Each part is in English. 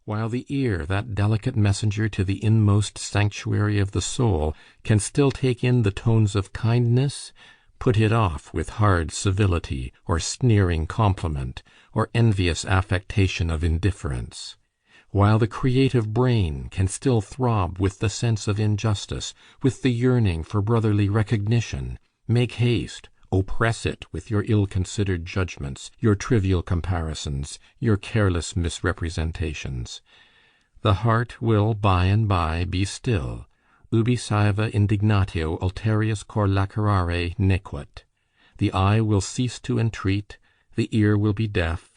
while the ear, that delicate messenger to the inmost sanctuary of the soul, can still take in the tones of kindness, put it off with hard civility, or sneering compliment, or envious affectation of indifference; while the creative brain can still throb with the sense of injustice, with the yearning for brotherly recognition, make haste, oppress it with your ill-considered judgments, your trivial comparisons, your careless misrepresentations. The heart will by and by be still. Ubi saeva indignatio ulterius cor lacerare nequit. The eye will cease to entreat, the ear will be deaf,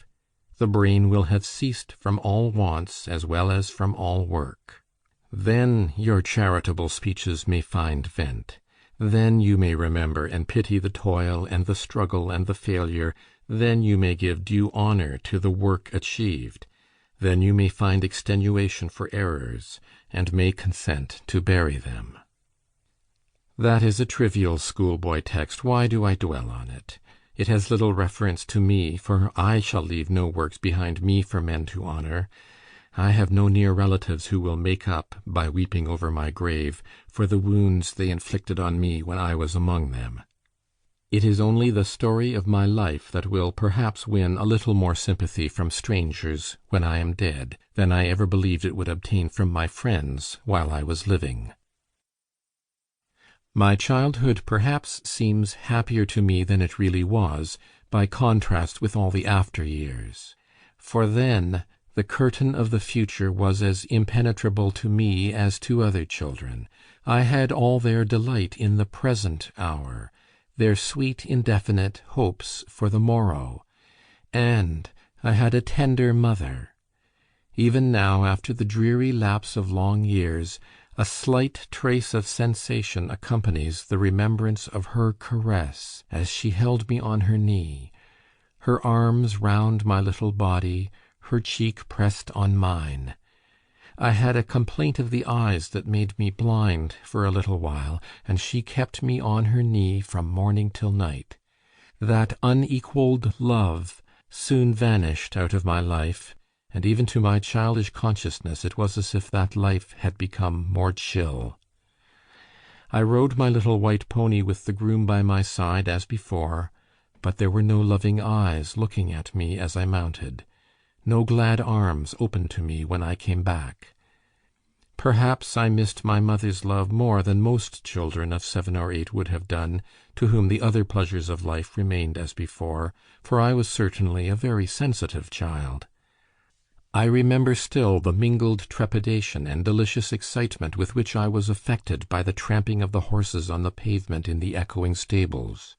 the brain will have ceased from all wants as well as from all work. Then your charitable speeches may find vent. Then you may remember and pity the toil and the struggle and the failure. Then you may give due honor to the work achieved. Then you may find extenuation for errors, and may consent to bury them. That is a trivial schoolboy text. Why do I dwell on it? It has little reference to me, for I shall leave no works behind me for men to honor. I have no near relatives who will make up, by weeping over my grave, for the wounds they inflicted on me when I was among them. It is only the story of my life that will perhaps win a little more sympathy from strangers when I am dead, than I ever believed it would obtain from my friends while I was living. My childhood perhaps seems happier to me than it really was, by contrast with all the after years. For then the curtain of the future was as impenetrable to me as to other children. I had all their delight in the present hour, their sweet indefinite hopes for the morrow, and I had a tender mother. Even now, after the dreary lapse of long years, a slight trace of sensation accompanies the remembrance of her caress as she held me on her knee, her arms round my little body, her cheek pressed on mine. I had a complaint of the eyes that made me blind for a little while, and she kept me on her knee from morning till night. That unequalled love soon vanished out of my life, and even to my childish consciousness it was as if that life had become more chill. I rode my little white pony with the groom by my side as before, but there were no loving eyes looking at me as I mounted, no glad arms opened to me when I came back. Perhaps I missed my mother's love more than most children of 7 or 8 would have done, to whom the other pleasures of life remained as before, for I was certainly a very sensitive child. I remember still the mingled trepidation and delicious excitement with which I was affected by the tramping of the horses on the pavement in the echoing stables,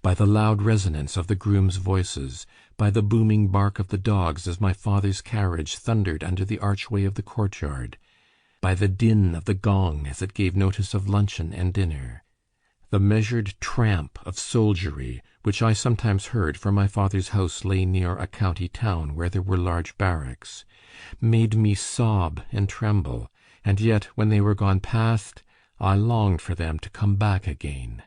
by the loud resonance of the grooms' voices, by the booming bark of the dogs as my father's carriage thundered under the archway of the courtyard, by the din of the gong as it gave notice of luncheon and dinner. The measured tramp of soldiery, which I sometimes heard, for my father's house lay near a county town where there were large barracks, made me sob and tremble, and yet, when they were gone past, I longed for them to come back again.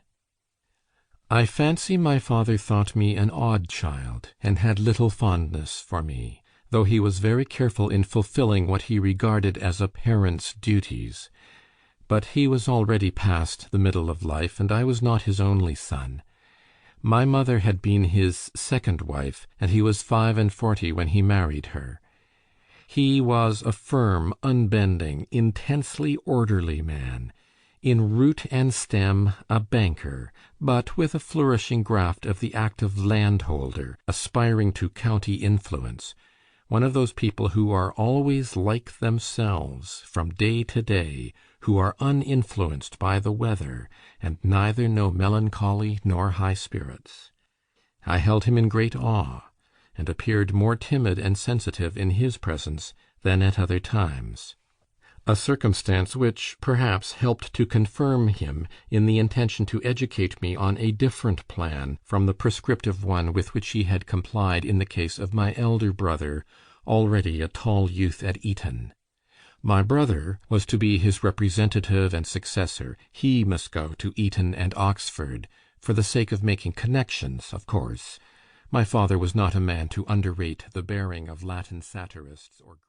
I fancy my father thought me an odd child, and had little fondness for me, though he was very careful in fulfilling what he regarded as a parent's duties. But he was already past the middle of life, and I was not his only son. My mother had been his second wife, and he was 45 when he married her. He was a firm, unbending, intensely orderly man, in root and stem a banker, but with a flourishing graft of the active landholder, aspiring to county influence, one of those people who are always like themselves from day to day, who are uninfluenced by the weather, and neither know melancholy nor high spirits. I held him in great awe, and appeared more timid and sensitive in his presence than at other times, a circumstance which, perhaps, helped to confirm him in the intention to educate me on a different plan from the prescriptive one with which he had complied in the case of my elder brother, already a tall youth at Eton. My brother was to be his representative and successor. He must go to Eton and Oxford, for the sake of making connections, of course. My father was not a man to underrate the bearing of Latin satirists or Greek